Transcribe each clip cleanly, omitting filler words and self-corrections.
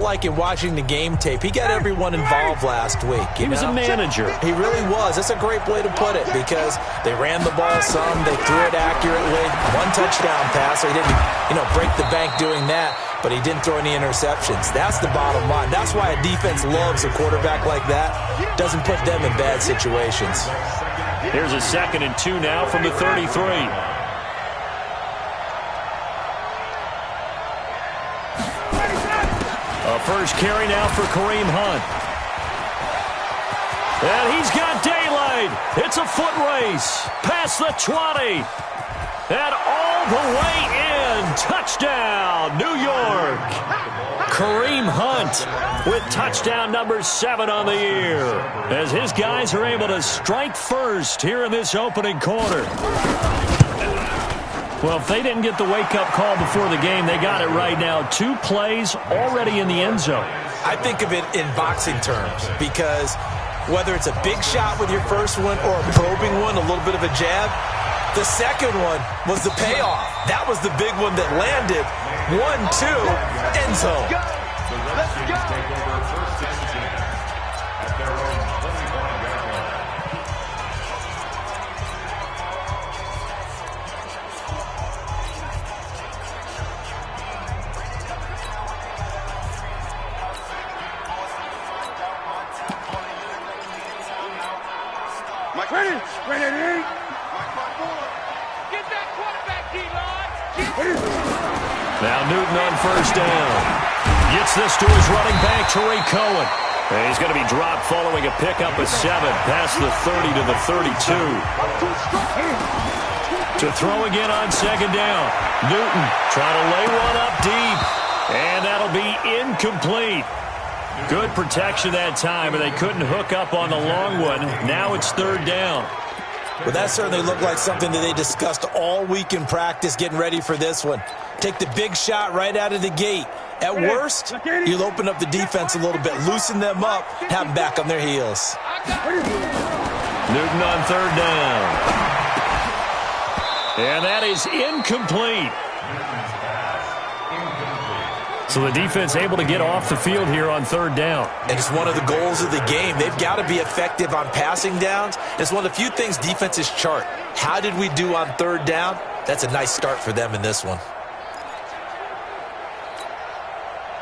like in watching the game tape, he got everyone involved last week. He was a manager. He really was. That's a great way to put it because they ran the ball some, they threw it accurately, one touchdown pass, so he didn't, break the bank doing that, but he didn't throw any interceptions. That's the bottom line. That's why a defense loves a quarterback like that. Doesn't put them in bad situations. Here's a 2nd and 2 now from the 33. A first carry now for Kareem Hunt. And he's got daylight. It's a foot race. Past the 20. And all the way in. Touchdown, New York. Kareem Hunt with touchdown number 7 on the year. As his guys are able to strike first here in this opening quarter. Well, if they didn't get the wake-up call before the game, they got it right now. 2 plays already in the end zone. I think of it in boxing terms because whether it's a big shot with your first one or a probing one, a little bit of a jab, the second one was the payoff. That was the big one that landed. 1-2, end zone. Let's go. Take over first and 10 at their own 25-yard line. Ready. Get that quarterback, D-line. Now Newton on first down. Gets this to his running back, Tariq Cohen. And he's going to be dropped following a pickup of 7 past the 30 to the 32. To throw again on 2nd down. Newton trying to lay one up deep. And that'll be incomplete. Good protection that time, and they couldn't hook up on the long one. Now it's 3rd down. Well, that certainly looked like something that they discussed all week in practice getting ready for this one. Take the big shot right out of the gate. At worst, you'll open up the defense a little bit, loosen them up, have them back on their heels. Newton on 3rd down. And that is incomplete. So the defense able to get off the field here on 3rd down. And it's one of the goals of the game. They've got to be effective on passing downs. It's one of the few things defenses chart. How did we do on 3rd down? That's a nice start for them in this one.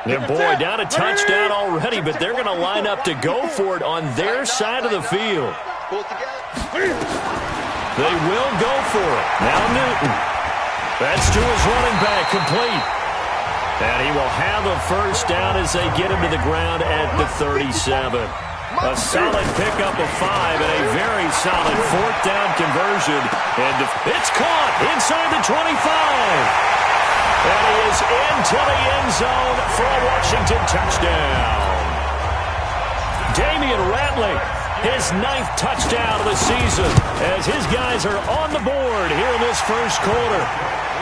And boy, down a touchdown already, but they're going to line up to go for it on their side of the field. They will go for it. Now Newton. That's to his running back, complete. And he will have a first down as they get him to the ground at the 37. A solid pickup of 5 and a very solid 4th down conversion. And it's caught inside the 25. And he is into the end zone for a Washington touchdown. Damian Rattling, his 9th touchdown of the season as his guys are on the board here in this first quarter.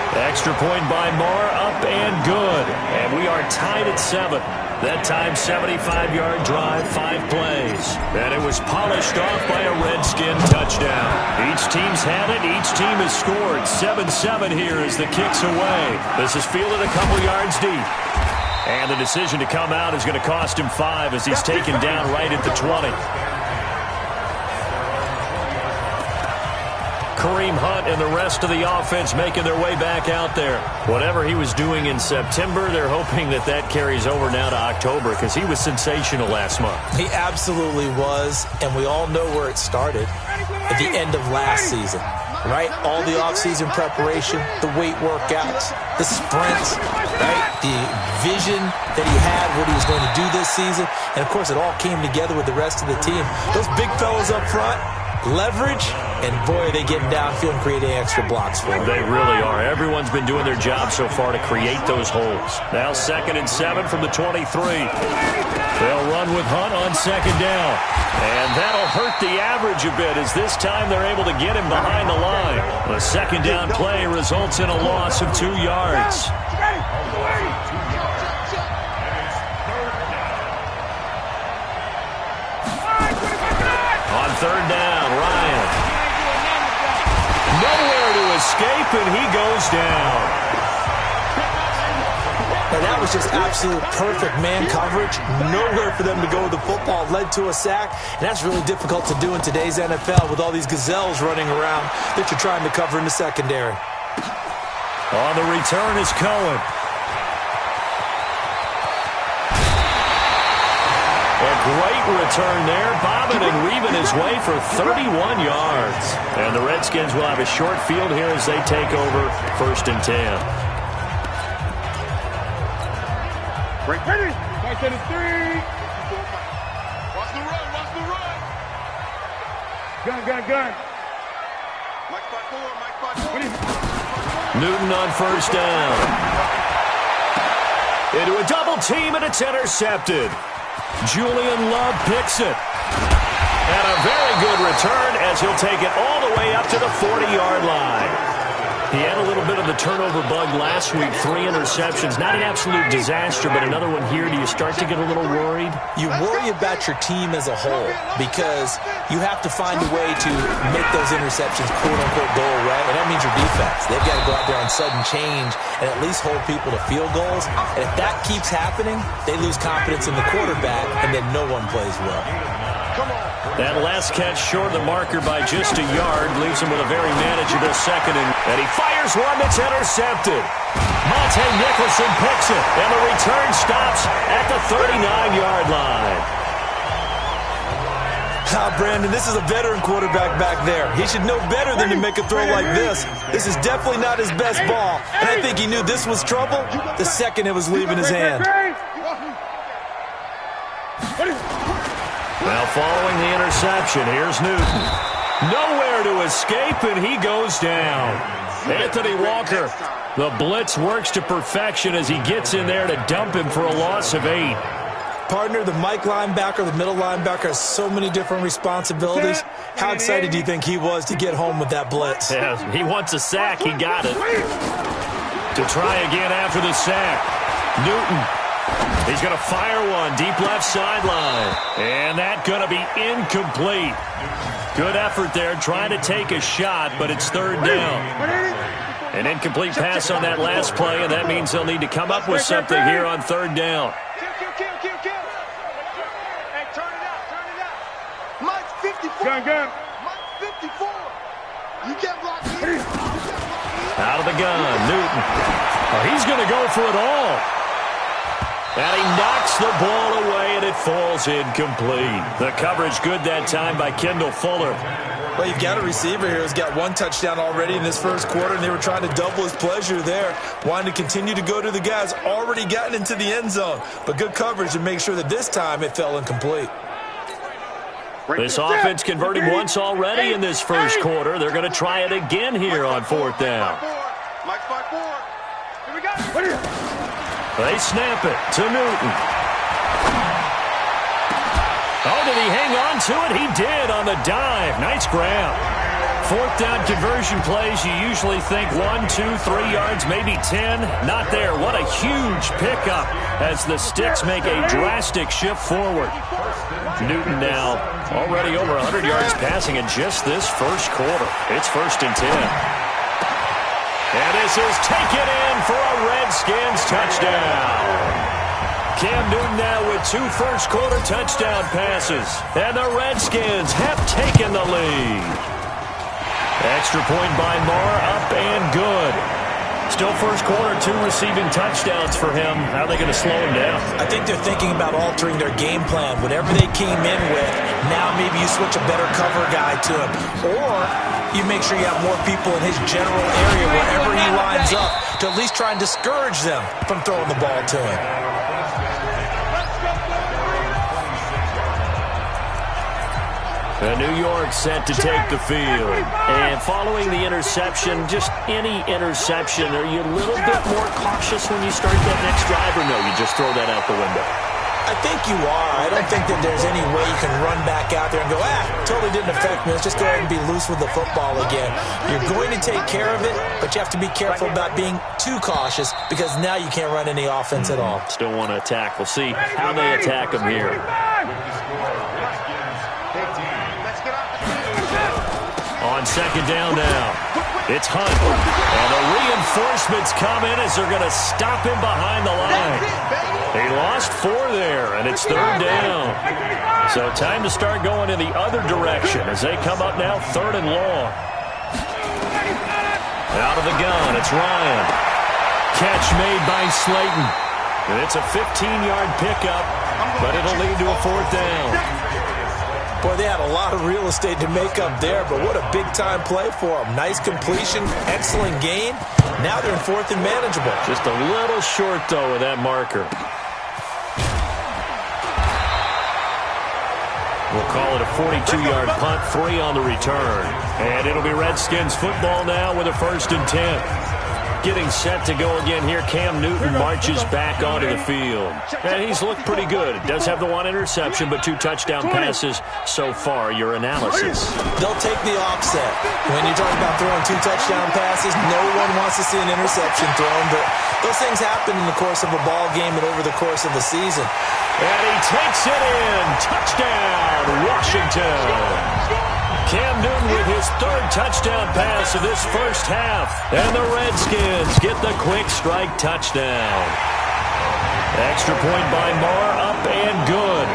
Extra point by Marr, up and good. And we are tied at 7. That time, 75-yard drive, 5 plays. And it was polished off by a Redskin touchdown. Each team's had it. Each team has scored. 7-7 here as the kick's away. This is fielded a couple yards deep. And the decision to come out is going to cost him 5 as he's taken down right at the 20. Kareem Hunt and the rest of the offense making their way back out there. Whatever he was doing in September, they're hoping that that carries over now to October because he was sensational last month. He absolutely was, and we all know where it started at the end of last season, right? All the offseason preparation, the weight workouts, the sprints, right? The vision that he had, what he was going to do this season, and, of course, it all came together with the rest of the team. Those big fellas up front, leverage, and boy, they getting downfield and creating extra blocks for them. They really are. Everyone's been doing their job so far to create those holes. Now 2nd and 7 from the 23. They'll run with Hunt on 2nd down. And that'll hurt the average a bit as this time they're able to get him behind the line. The 2nd down play results in a loss of 2 yards. On 3rd down, Ryan. Nowhere to escape, and he goes down. And that was just absolute perfect man coverage. Nowhere for them to go with the football. Led to a sack. And that's really difficult to do in today's NFL with all these gazelles running around that you're trying to cover in the secondary. On the return is Cohen. A great return there, bobbing and weaving his way for 31 yards. And the Redskins will have a short field here as they take over 1st and 10. Break ready. Back to the 3. Watch the run. Watch the run. Gun. Mike spot 4. Newton on 1st down. Into a double team, and it's intercepted. Julian Love picks it. And a very good return as he'll take it all the way up to the 40-yard line. He had a little bit of the turnover bug last week, 3 interceptions. Not an absolute disaster, but another one here. Do you start to get a little worried? You worry about your team as a whole because you have to find a way to make those interceptions, quote-unquote, go away, and that means your defense. They've got to go out there on sudden change and at least hold people to field goals. And if that keeps happening, they lose confidence in the quarterback, and then no one plays well. That last catch short of the marker by just a yard leaves him with a very manageable second, and he fires one that's intercepted. Monte Nicholson picks it, and the return stops at the 39-yard line. Brandon, this is a veteran quarterback back there. He should know better than to make a throw like this. This is definitely not his best ball, and I think he knew this was trouble the second it was leaving his hand. Now following the interception, here's Newton. Nowhere to escape, and he goes down. Anthony Walker, the blitz works to perfection as he gets in there to dump him for a loss of 8. Partner, the Mike linebacker, the middle linebacker has so many different responsibilities. How excited do you think he was to get home with that blitz? Yeah, he wants a sack. He got it. To try again after the sack. Newton. He's going to fire one deep left sideline. And that's going to be incomplete. Good effort there trying to take a shot, but it's 3rd down. An incomplete pass on that last play, and that means they'll need to come up with something here on 3rd down. Kill. Hey, turn it out. Mike 54. Mike 54. You get blocked in. Out of the gun, Newton. Oh, he's going to go for it all. And he knocks the ball away, and it falls incomplete. The coverage good that time by Kendall Fuller. Well, you've got a receiver here who's got 1 touchdown already in this first quarter, and they were trying to double his pleasure there. Wanting to continue to go to the guys already gotten into the end zone. But good coverage to make sure that this time it fell incomplete. This offense converted once already in this first quarter. They're going to try it again here on 4th down. Mike spot 4. Here we go. They snap it to Newton. Oh, did he hang on to it? He did on the dive. Nice grab. 4th down conversion plays, you usually think 1, 2, 3 yards, maybe 10. Not there. What a huge pickup as the Sticks make a drastic shift forward. Newton now already over 100 yards passing in just this first quarter. It's 1st and 10. And this is taken in for a Redskins touchdown. Cam Newton now with 2 first-quarter touchdown passes. And the Redskins have taken the lead. Extra point by Marr, up and good. Still first quarter, 2 receiving touchdowns for him. How are they going to slow him down? I think they're thinking about altering their game plan. Whatever they came in with, now maybe you switch a better cover guy to him. Or you make sure you have more people in his general area wherever he lines up to at least try and discourage them from throwing the ball to him. New York set to take the field. And following the interception, just any interception, are you a little bit more cautious when you start that next drive, or no, you just throw that out the window? I think you are. I don't think that there's any way you can run back out there and go, totally didn't affect me. Let's just go ahead and be loose with the football again. You're going to take care of it, but you have to be careful about being too cautious because now you can't run any offense at all. Still want to attack. We'll see how they attack them here. On 2nd down now. It's Hunt. And the reinforcements come in as they're going to stop him behind the line. He lost 4 there, and it's 3rd down. So time to start going in the other direction as they come up now 3rd and long. Out of the gun, it's Ryan. Catch made by Slayton. And it's a 15-yard pickup, but it'll lead to a 4th down. Boy, they had a lot of real estate to make up there, but what a big-time play for them. Nice completion, excellent gain. Now they're in 4th and manageable. Just a little short, though, with that marker. We'll call it a 42-yard punt, 3 on the return. And it'll be Redskins football now with a 1st and 10. Getting set to go again here, Cam Newton marches back onto the field. And he's looked pretty good. Does have the 1 interception, but 2 touchdown passes so far. Your analysis? They'll take the offset. When you're talking about throwing 2 touchdown passes, no one wants to see an interception thrown, but those things happen in the course of a ball game and over the course of the season. And he takes it in. Touchdown, Washington. Cam Newton with his 3rd touchdown pass of this first half. And the Redskins get the quick strike touchdown. Extra point by Marr, up and good.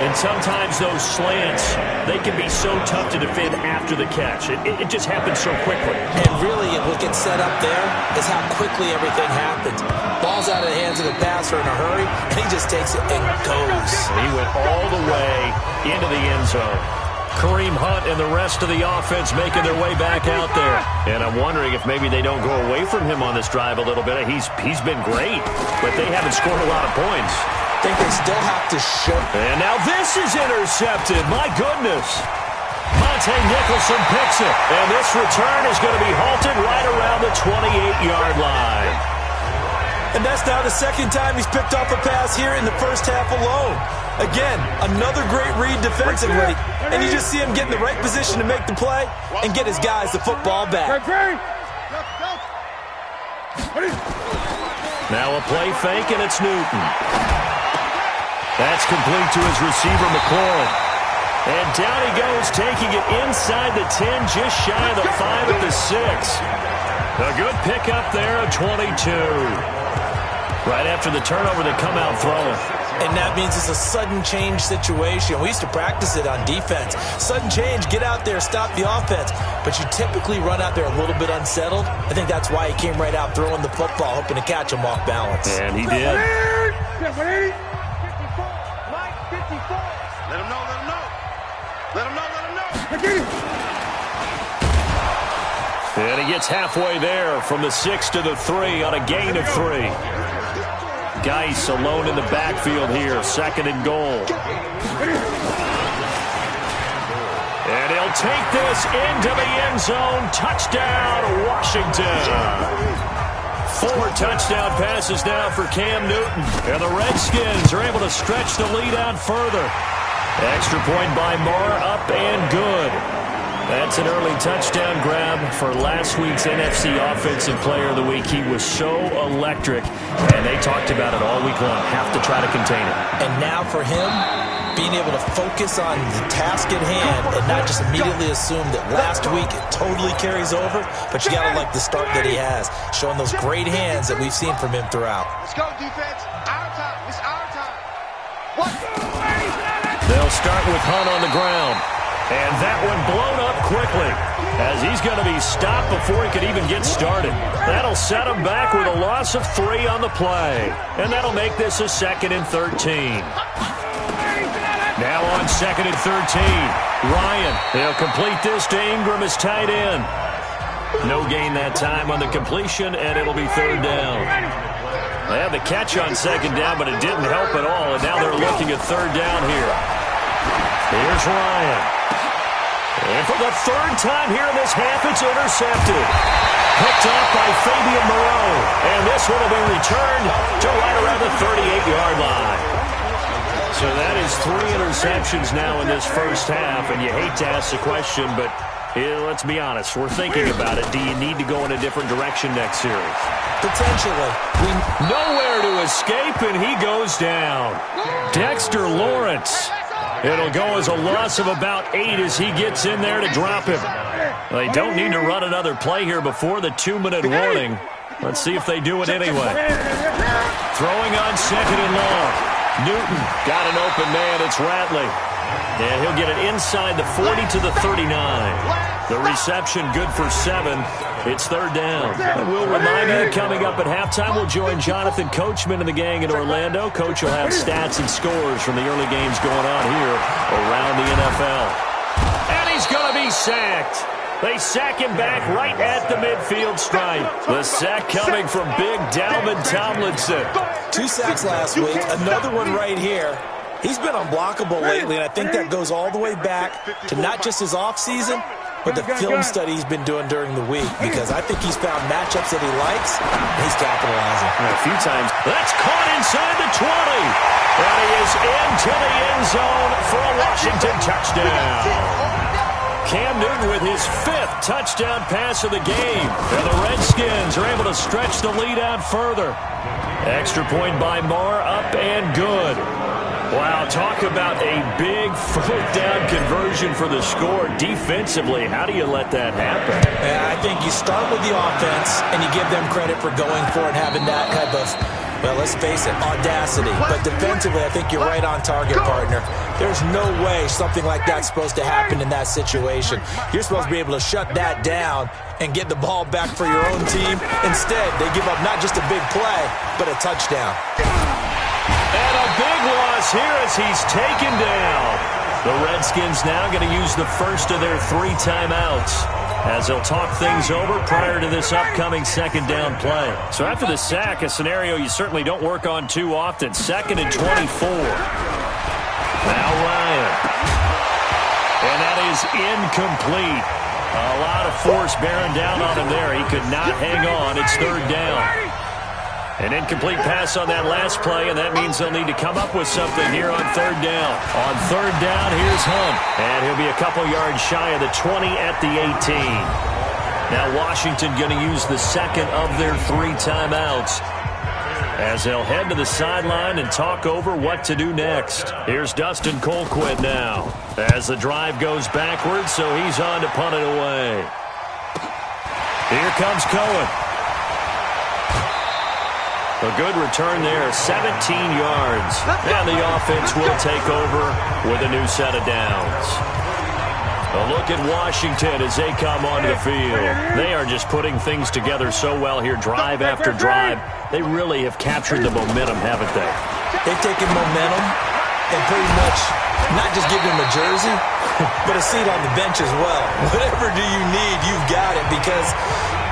And sometimes those slants, they can be so tough to defend after the catch. It just happens so quickly. And really, what gets set up there is how quickly everything happens. Ball's out of the hands of the passer in a hurry, and he just takes it and goes. He went all the way into the end zone. Kareem Hunt and the rest of the offense making their way back out there. And I'm wondering if maybe they don't go away from him on this drive a little bit. He's been great, but they haven't scored a lot of points. I think they still have to show. And now this is intercepted. My goodness. Monte Nicholson picks it. And this return is going to be halted right around the 28-yard line. And that's now the 2nd time he's picked off a pass here in the first half alone. Again, another great read defensively. And you just see him get in the right position to make the play and get his guys the football back. Now a play fake, and it's Newton. That's complete to his receiver, McLaurin. And down he goes, taking it inside the 10, just shy of the 5 at the 6. A good pickup there, a 22. Right after the turnover, they come out throwing. And that means it's a sudden change situation. We used to practice it on defense. Sudden change, get out there, stop the offense. But you typically run out there a little bit unsettled. I think that's why he came right out throwing the football, hoping to catch him off balance. And he did. Let him know, let him know. Let him know, let him know. And he gets halfway there from the 6 to the 3 on a gain of 3. Geis alone in the backfield here, 2nd and goal. And he'll take this into the end zone. Touchdown, Washington. 4 touchdown passes now for Cam Newton. And the Redskins are able to stretch the lead out further. Extra point by Marr, up and good. That's an early touchdown grab for last week's NFC Offensive Player of the Week. He was so electric, and they talked about it all week long. Have to try to contain it. And now for him, being able to focus on the task at hand and not just immediately assume that last week it totally carries over, but you got to like the start that he has, showing those great hands that we've seen from him throughout. Let's go, defense. Our time. It's our time. What? They'll start with Hunt on the ground. And that one blown up quickly as he's going to be stopped before he could even get started. That'll set him back with a loss of 3 on the play. And that'll make this a 2nd and 13. Now on 2nd and 13, Ryan. He'll complete this to Ingram as tight end. No gain that time on the completion, and it'll be 3rd down. They had the catch on 2nd down, but it didn't help at all. And now they're looking at 3rd down here. Here's Ryan. And for the 3rd time here in this half, it's intercepted. Picked off by Fabian Moreau. And this one will be returned to right around the 38-yard line. So that is 3 interceptions now in this first half. And you hate to ask the question, but let's be honest. We're thinking about it. Do you need to go in a different direction next series? Potentially. Nowhere to escape, and he goes down. Dexter Lawrence. It'll go as a loss of about 8 as he gets in there to drop him. They don't need to run another play here before the 2-minute warning. Let's see if they do it anyway. Throwing on second and long. Newton got an open man. It's Ratley. And he'll get it inside the 40 to the 39. The reception good for 7. It's third down. And we'll remind you, coming up at halftime, we'll join Jonathan Coachman and the gang in Orlando. Coach will have stats and scores from the early games going on here around the NFL. And he's going to be sacked. They sack him back right at the midfield stripe. The sack coming from big Dalvin Tomlinson. 2 sacks last week, another one right here. He's been unblockable lately, and I think that goes all the way back to not just his offseason, but the film study he's been doing during the week, because I think he's found matchups that he likes, and he's capitalizing. A few times. That's caught inside the 20. And he is into the end zone for a Washington touchdown. Cam Newton with his 5th touchdown pass of the game. And the Redskins are able to stretch the lead out further. Extra point by Marr, up and good. Wow, talk about a big 4th down conversion for the score. Defensively, how do you let that happen? Yeah, I think you start with the offense, and you give them credit for going for it, having that type of, well, let's face it, audacity. But defensively, I think you're right on target, partner. There's no way something like that's supposed to happen in that situation. You're supposed to be able to shut that down and get the ball back for your own team. Instead, they give up not just a big play, but a touchdown. And a big loss here as he's taken down. The Redskins now going to use the first of their 3 timeouts as they'll talk things over prior to this upcoming second down play. So after the sack, a scenario you certainly don't work on too often. 2nd and 24. Now Ryan. And that is incomplete. A lot of force bearing down on him there. He could not hang on. It's 3rd down. An incomplete pass on that last play, and that means they'll need to come up with something here on 3rd down. On 3rd down, here's Hunt. And he'll be a couple yards shy of the 20 at the 18. Now Washington going to use the 2nd of their 3 timeouts as they'll head to the sideline and talk over what to do next. Here's Dustin Colquitt now as the drive goes backwards, so he's on to punt it away. Here comes Cohen. A good return there, 17 yards. And the offense will take over with a new set of downs. A look at Washington as they come onto the field. They are just putting things together so well here, drive after drive. They really have captured the momentum, haven't they? They've taken momentum and pretty much not just given them a jersey, but a seat on the bench as well. Whatever do you need, you've got it, because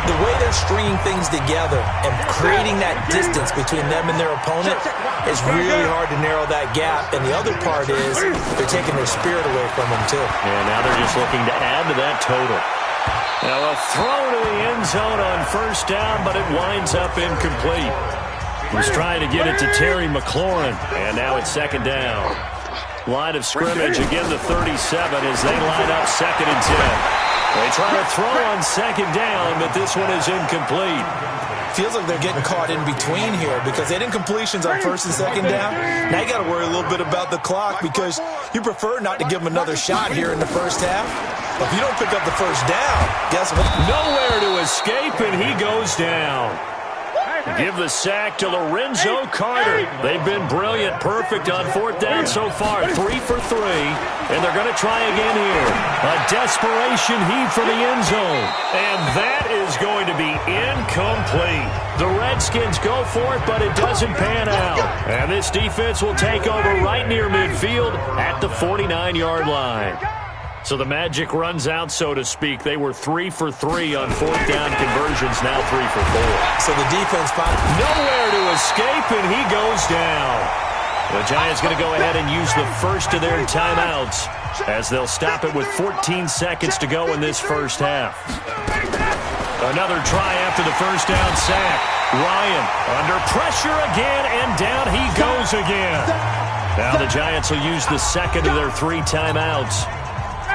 the way they're stringing things together and creating that distance between them and their opponent is really hard to narrow that gap. And the other part is they're taking their spirit away from them, too. And now they're just looking to add to that total. Now a throw to the end zone on 1st down, but it winds up incomplete. He's trying to get it to Terry McLaurin. And now it's 2nd down. Line of scrimmage again to 37 as they line up 2nd and 10. They try to throw on 2nd down, but this one is incomplete. Feels like they're getting caught in between here because they had incompletions on 1st and 2nd down. Now you got to worry a little bit about the clock because you prefer not to give them another shot here in the 1st half. But if you don't pick up the 1st down, guess what? Nowhere to escape, and he goes down. Give the sack to Lorenzo Carter. They've been brilliant, perfect on 4th down so far. 3 for 3, and they're going to try again here. A desperation heave for the end zone, and that is going to be incomplete. The Redskins go for it, but it doesn't pan out. And this defense will take over right near midfield at the 49-yard line. So the magic runs out, so to speak. They were 3 for 3 on 4th down conversions, now 3 for 4. So the defense nowhere to escape, and he goes down. The Giants going to go ahead and use the first of their timeouts as they'll stop it with 14 seconds to go in this 1st half. Another try after the 1st down sack. Ryan under pressure again, and down he goes again. Now the Giants will use the 2nd of their 3 timeouts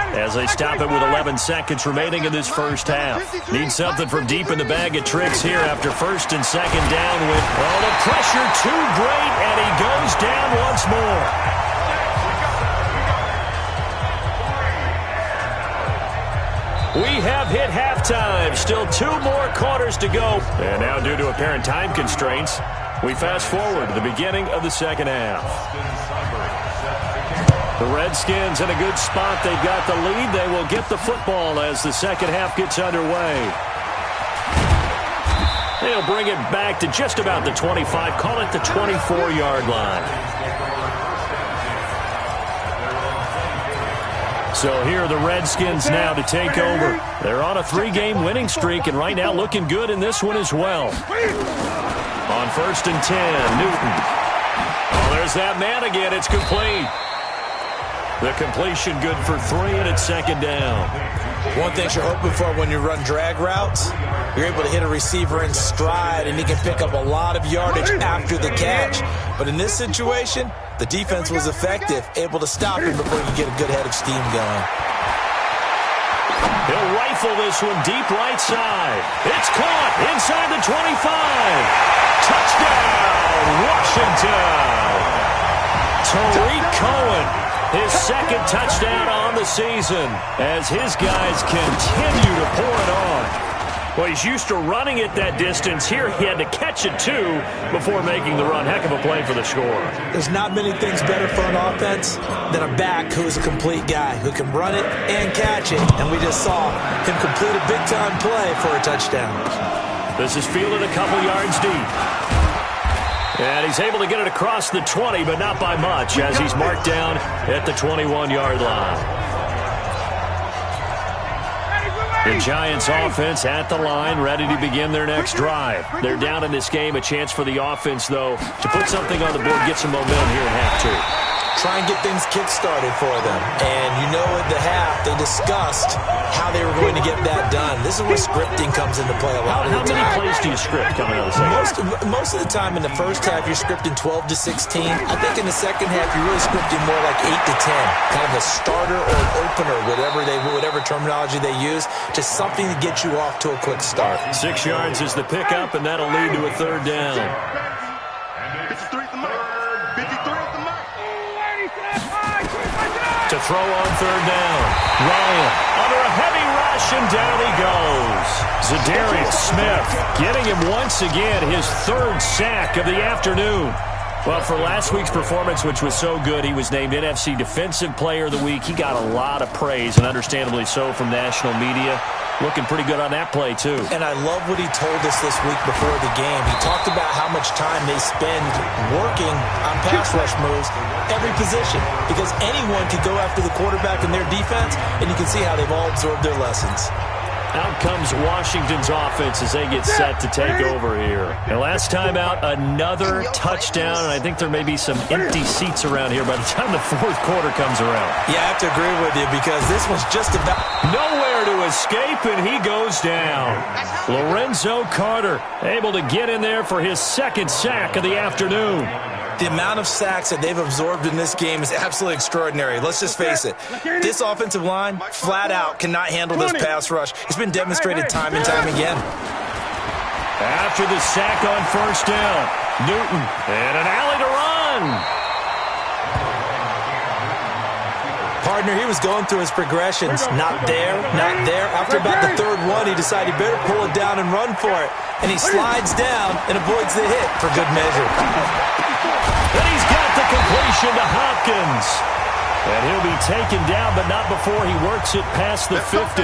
as they stop it with 11 seconds remaining in this 1st half. Need something from deep in the bag of tricks here after 1st and 2nd down with, oh, the pressure too great, and he goes down once more. We have hit halftime. Still 2 more quarters to go. And now, due to apparent time constraints, we fast forward to the beginning of the second half. The Redskins in a good spot. They've got the lead. They will get the football as the second half gets underway. They'll bring it back to just about the 25. Call it the 24-yard line. So here are the Redskins now to take over. They're on a 3-game winning streak, and right now looking good in this one as well. On 1st and 10, Newton. Oh, there's that man again. It's complete. The completion good for 3, and it's second down. One thing you're hoping for when you run drag routes, you're able to hit a receiver in stride, and he can pick up a lot of yardage after the catch. But in this situation, the defense was effective, able to stop him before you get a good head of steam going. He'll rifle this one deep right side. It's caught inside the 25. Touchdown, Washington. Tariq Cohen. His second touchdown on the season as his guys continue to pour it on. Well, he's used to running it that distance. Here he had to catch it, too, before making the run. Heck of a play for the score. There's not many things better for an offense than a back who is a complete guy who can run it and catch it. And we just saw him complete a big-time play for a touchdown. This is fielded a couple yards deep. And he's able to get it across the 20, but not by much, as he's marked down at the 21-yard line. The Giants offense at the line, ready to begin their next drive. They're down in this game. A chance for the offense, though, to put something on the board, get some momentum here in half 2. Try and get things kick-started for them. And you know at the half, they discussed how they were going to get that done. This is where scripting comes into play a lot of the time. How many plays do you script coming out of the second? Most of the time in the first half, you're scripting 12 to 16. I think in the second half, you're really scripting more like 8 to 10. Kind of a starter or an opener, whatever terminology they use. Just something to get you off to a quick start. 6 yards is the pickup, and that'll lead to a 3rd down. To throw on 3rd down. Ryan under a heavy rush, and down he goes. Zadarius Smith getting him once again his 3rd sack of the afternoon. Well, for last week's performance, which was so good, he was named NFC Defensive Player of the Week. He got a lot of praise, and understandably so, from national media. Looking pretty good on that play, too. And I love what he told us this week before the game. He talked about how much time they spend working on pass rush moves, every position, because anyone could go after the quarterback in their defense, and you can see how they've all absorbed their lessons. Out comes Washington's offense as they get set to take over here. And last time out, another touchdown, and I think there may be some empty seats around here by the time the 4th quarter comes around. Yeah, I have to agree with you because this one's just about nowhere to escape, and he goes down. Lorenzo Carter able to get in there for his 2nd sack of the afternoon. The amount of sacks that they've absorbed in this game is absolutely extraordinary. Let's just face it. This offensive line, flat out, cannot handle this pass rush. It's been demonstrated time and time again. After the sack on 1st down, Newton and an alley to run. Partner, he was going through his progressions. Not there, not there. After about the 3rd one, he decided he better pull it down and run for it. And he slides down and avoids the hit for good measure. And he's got the completion to Hopkins. And he'll be taken down, but not before he works it past the 50.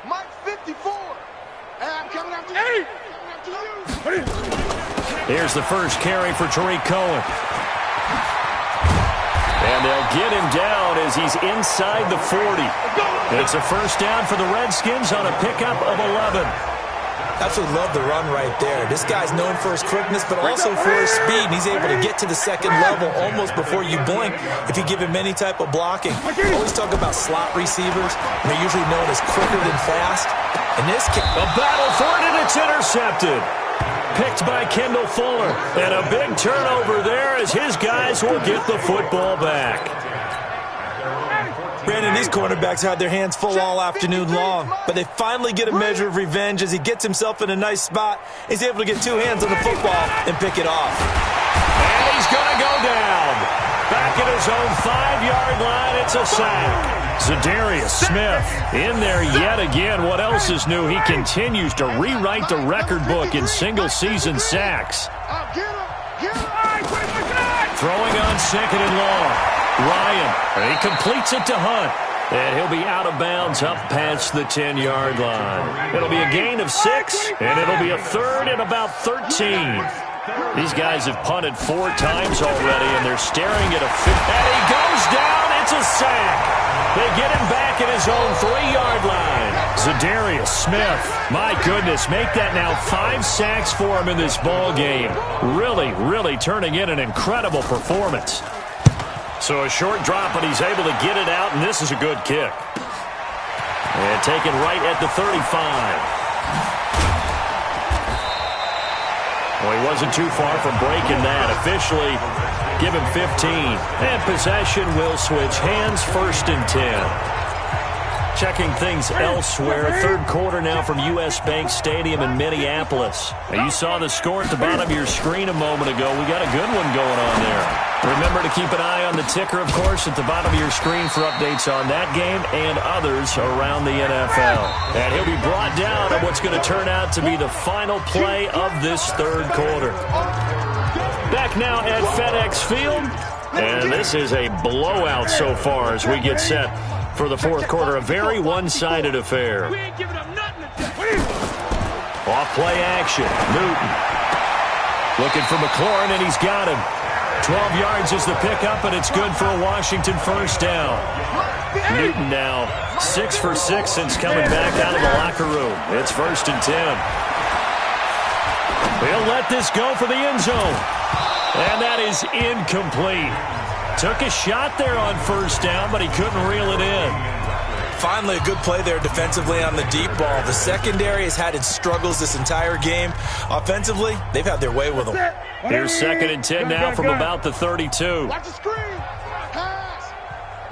Mike 54. And I'm coming after you. Here's the first carry for Tariq Cohen. And they'll get him down as he's inside the 40. It's a 1st down for the Redskins on a pickup of 11. Absolutely love the run right there. This guy's known for his quickness, but also for his speed. And he's able to get to the 2nd level almost before you blink if you give him any type of blocking. I always talk about slot receivers, and they're usually known as quicker than fast. In this case, a battle for it, and it's intercepted. Picked by Kendall Fuller. And a big turnover there as his guys will get the football back. Brandon, these cornerbacks had their hands full all afternoon long, but they finally get a measure of revenge as he gets himself in a nice spot. He's able to get two hands on the football and pick it off. And he's going to go down. Back at his own 5-yard line, it's a sack. Za'Darius Smith in there yet again. What else is new? He continues to rewrite the record book in single-season sacks. Throwing on 2nd and long. Ryan, he completes it to Hunt. And he'll be out of bounds up past the 10-yard line. It'll be a gain of 6, and it'll be a 3rd and about 13. These guys have punted 4 times already, and they're staring at a 5th. And he goes down. It's a sack. They get him back at his own 3-yard line. Za'Darius Smith, my goodness, make that now 5 sacks for him in this ball game. Really, really turning in an incredible performance. So a short drop, but he's able to get it out, and this is a good kick. And taken right at the 35. Well, he wasn't too far from breaking that. Officially, give him 15. And possession will switch hands, 1st and 10. Checking things elsewhere. 3rd quarter now from U.S. Bank Stadium in Minneapolis. Now, you saw the score at the bottom of your screen a moment ago. We got a good one going on there. Remember to keep an eye on the ticker, of course, at the bottom of your screen for updates on that game and others around the NFL. And he'll be brought down on what's going to turn out to be the final play of this 3rd quarter. Back now at FedEx Field. And this is a blowout so far as we get set for the 4th quarter. A very one-sided affair. Off play action. Newton looking for McLaurin, and he's got him. 12 yards is the pickup, and it's good for a Washington 1st down. Newton now 6 for 6 since coming back out of the locker room. It's 1st and 10. He'll let this go for the end zone. And that is incomplete. Took a shot there on 1st down, but he couldn't reel it in. Finally, a good play there defensively on the deep ball. The secondary has had its struggles this entire game. Offensively, they've had their way with them. Here's 2nd and 10 now from about the 32. Watch the screen. Pass.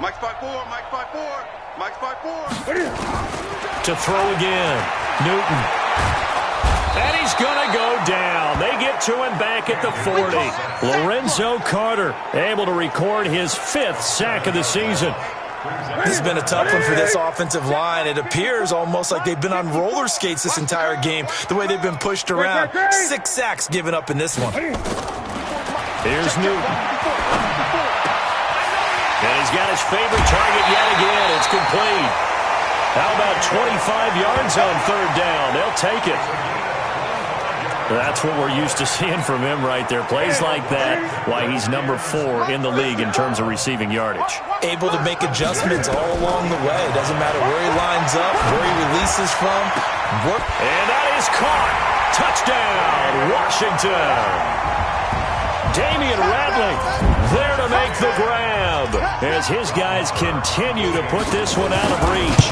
Mike's 5-4. Mike's 5-4. Mike's 5-4. To throw again. Newton. And he's going to go down. They get to him back at the 40. Lorenzo Carter able to record his 5th sack of the season. This has been a tough one for this offensive line. It appears almost like they've been on roller skates this entire game, the way they've been pushed around. 6 sacks given up in this one. Here's Newton. And he's got his favorite target yet again. It's complete. How about 25 yards on 3rd down? They'll take it. That's what we're used to seeing from him right there. Plays like that, why he's number 4 in the league in terms of receiving yardage. Able to make adjustments all along the way. Doesn't matter where he lines up, where he releases from. And that is caught. Touchdown, Washington. Damian Radley there to make the grab as his guys continue to put this one out of reach.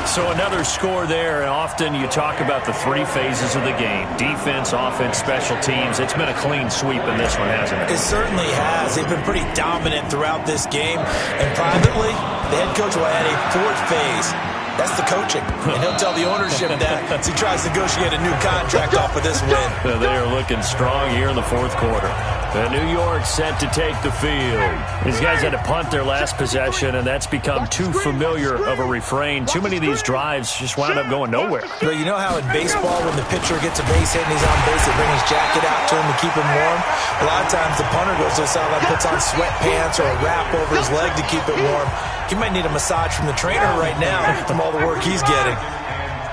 So another score there, and often you talk about the 3 phases of the game. Defense, offense, special teams. It's been a clean sweep in this one, hasn't it? It certainly has. They've been pretty dominant throughout this game. And privately, the head coach will add a 4th phase. That's the coaching. And he'll tell the ownership that as he tries to negotiate a new contract off of this win. They are looking strong here in the 4th quarter. New York set to take the field. These guys had to punt their last possession, and that's become too familiar of a refrain. Too many of these drives just wound up going nowhere. But you know how in baseball, when the pitcher gets a base hit and he's on base, they bring his jacket out to him to keep him warm? A lot of times the punter goes to the sideline, puts on sweatpants or a wrap over his leg to keep it warm. He might need a massage from the trainer right now from all the work he's getting.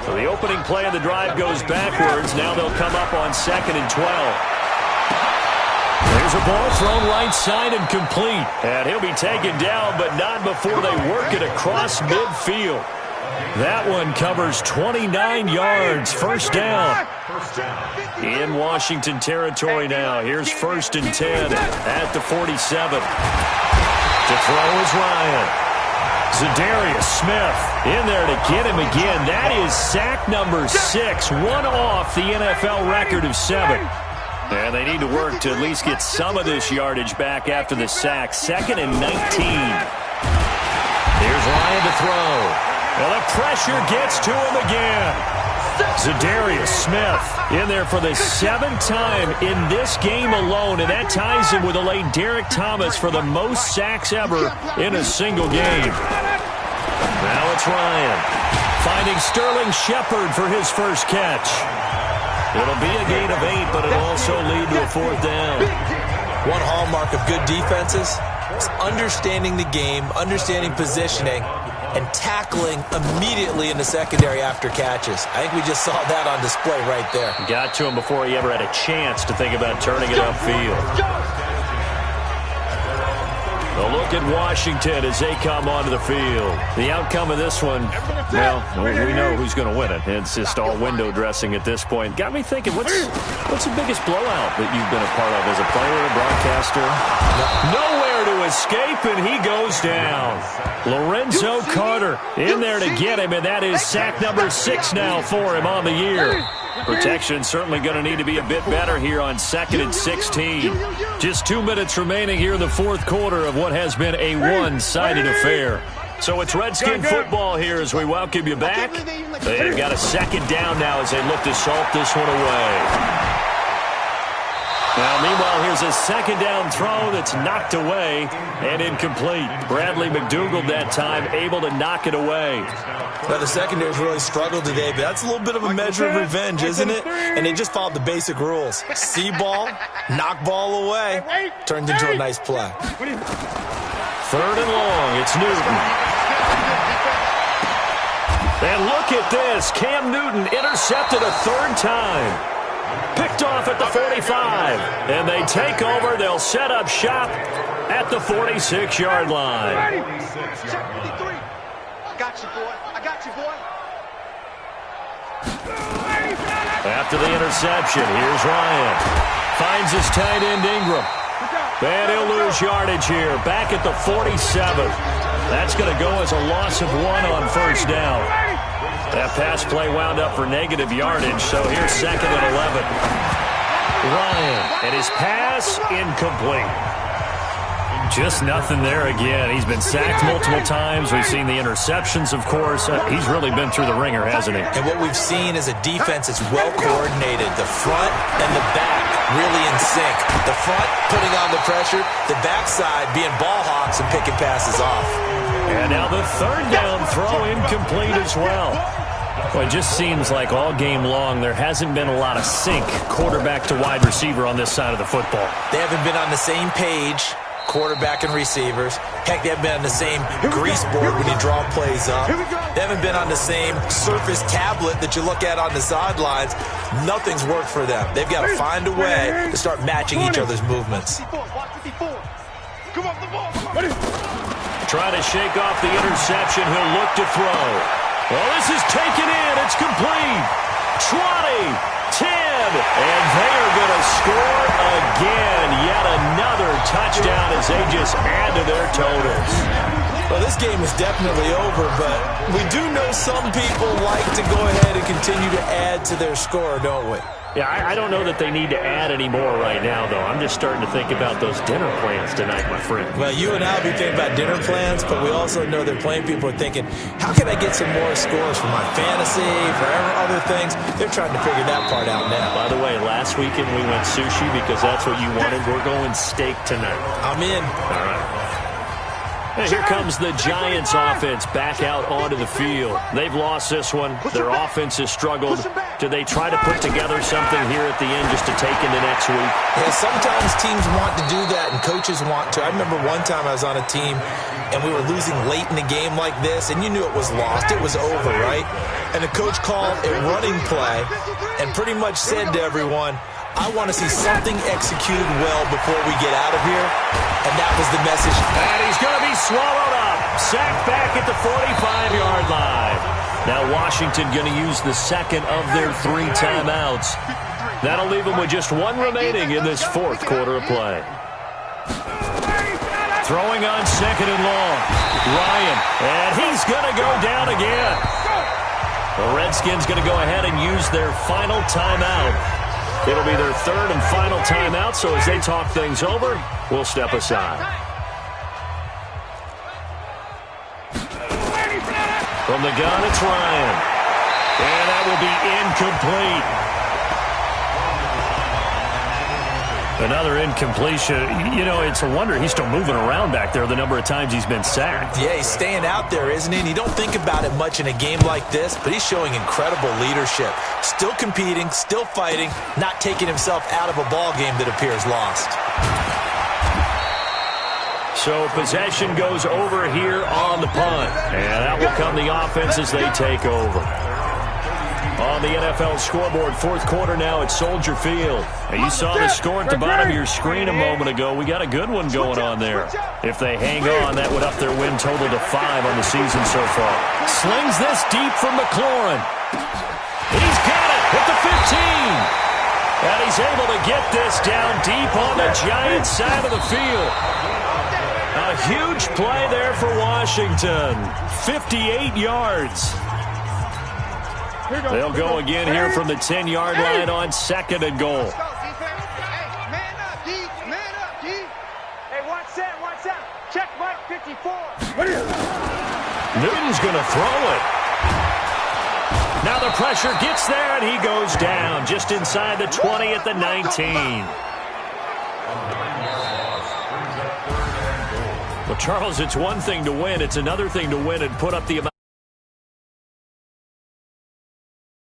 So the opening play of the drive goes backwards. Now they'll come up on 2nd and 12. There's a ball thrown right side and complete. And he'll be taken down, but not before they work it across midfield. That one covers 29 yards. 1st down. In Washington territory now. Here's 1st and 10 at the 47. To throw is Ryan. Za'Darius Smith in there to get him again. That is sack number 6. One off the NFL record of 7. And they need to work to at least get some of this yardage back after the sack. 2nd and 19. Here's Ryan to throw. Well, the pressure gets to him again. Zadarius Smith in there for the 7th time in this game alone, and that ties him with the late Derek Thomas for the most sacks ever in a single game. Now it's Ryan finding Sterling Shepard for his first catch. It'll be a gain of 8, but it'll also lead to a 4th down. One hallmark of good defenses is understanding the game, understanding positioning, and tackling immediately in the secondary after catches. I think we just saw that on display right there. Got to him before he ever had a chance to think about turning it upfield. A look at Washington as they come onto the field. The outcome of this one, well, we know who's going to win it. It's just all window dressing at this point. Got me thinking, what's the biggest blowout that you've been a part of as a player, a broadcaster? Nowhere to escape, and he goes down. Lorenzo Carter in there to get him, and that is sack number 6 now for him on the year. Protection certainly going to need to be a bit better here on 2nd and 16. Just 2 minutes remaining here in the 4th quarter of what has been a one-sided affair. So it's Redskin football here as we welcome you back. They've got a 2nd down now as they look to salt this one away. Now, meanwhile, here's a 2nd down throw that's knocked away and incomplete. Bradley McDougald that time able to knock it away. Well, the secondary's really struggled today, but that's a little bit of a measure of revenge, isn't it? And they just followed the basic rules. See ball, knock ball away, turned into a nice play. 3rd and long, it's Newton. And look at this, Cam Newton intercepted a 3rd time. Picked off at the 45, and they take over. They'll set up shop at the 46-yard line. I got you, boy. I got you, boy. After the interception, here's Ryan. Finds his tight end Ingram. And he'll lose yardage here. Back at the 47. That's going to go as a loss of 1 on 1st down. That pass play wound up for negative yardage, so here's 2nd and 11. Ryan, and his pass incomplete. Just nothing there again. He's been sacked multiple times. We've seen the interceptions, of course. He's really been through the ringer, hasn't he? And what we've seen is a defense that's well coordinated. The front and the back really in sync. The front putting on the pressure, the backside being ball hawks and picking passes off. And now the 3rd down throw incomplete as well. Well, it just seems like all game long there hasn't been a lot of sync quarterback to wide receiver on this side of the football. They haven't been on the same page, quarterback and receivers. Heck, they haven't been on the same grease board when you draw plays up. They haven't been on the same surface tablet that you look at on the sidelines. Nothing's worked for them. They've got to find a way to start matching each other's movements. Come on, the ball. Trying to shake off the interception. He'll look to throw. Well, this is taken in. It's complete. 20, 10, and they are going to score again. Yet another touchdown as they just add to their totals. Well, this game is definitely over, but we do know some people like to go ahead and continue to add to their score, don't we? Yeah, I don't know that they need to add any more right now, though. I'm just starting to think about those dinner plans tonight, my friend. Well, you and I will be thinking about dinner plans, but we also know that plenty of people are thinking, how can I get some more scores for my fantasy, for other things? They're trying to figure that part out now. By the way, last weekend we went sushi because that's what you wanted. We're going steak tonight. I'm in. All right. And here comes the Giants offense back out onto the field. They've lost this one. Their offense has struggled. Do they try to put together something here at the end just to take into next week? Yeah, sometimes teams want to do that and coaches want to. I remember one time I was on a team and we were losing late in the game like this, and you knew it was lost. It was over, right? And the coach called a running play and pretty much said to everyone, I want to see something executed well before we get out of here. And that was the message. And he's going to be swallowed up. Sacked back at the 45-yard line. Now Washington going to use the 2nd of their 3 timeouts. That'll leave them with just 1 remaining in this 4th quarter of play. Throwing on 2nd and long. Ryan, and he's going to go down again. The Redskins going to go ahead and use their final timeout. It'll be their 3rd and final timeout, so as they talk things over, we'll step aside. From the gun, it's Ryan. And that will be incomplete. Another incompletion. You know, it's a wonder he's still moving around back there the number of times he's been sacked. Yeah, he's staying out there, isn't he? And you don't think about it much in a game like this, but he's showing incredible leadership. Still competing, still fighting, not taking himself out of a ball game that appears lost. So possession goes over here on the punt. And that will come the offense as they take over. On the NFL scoreboard, fourth quarter now at Soldier Field. And you saw the score at the bottom of your screen a moment ago. We got a good one going on there. If they hang on, that would up their win total to 5 on the season so far. Slings this deep from McLaurin. He's got it at the 15. And he's able to get this down deep on the Giants side of the field. A huge play there for Washington. 58 yards. They'll go again here from the 10-yard line on 2nd and goal. Man up, D. Man up, D. Hey, watch that. Check Mike 54. Newton's going to throw it. Now the pressure gets there, and he goes down just inside the 20 at the 19. Well, Charles, it's one thing to win. It's another thing to win and put up the amount.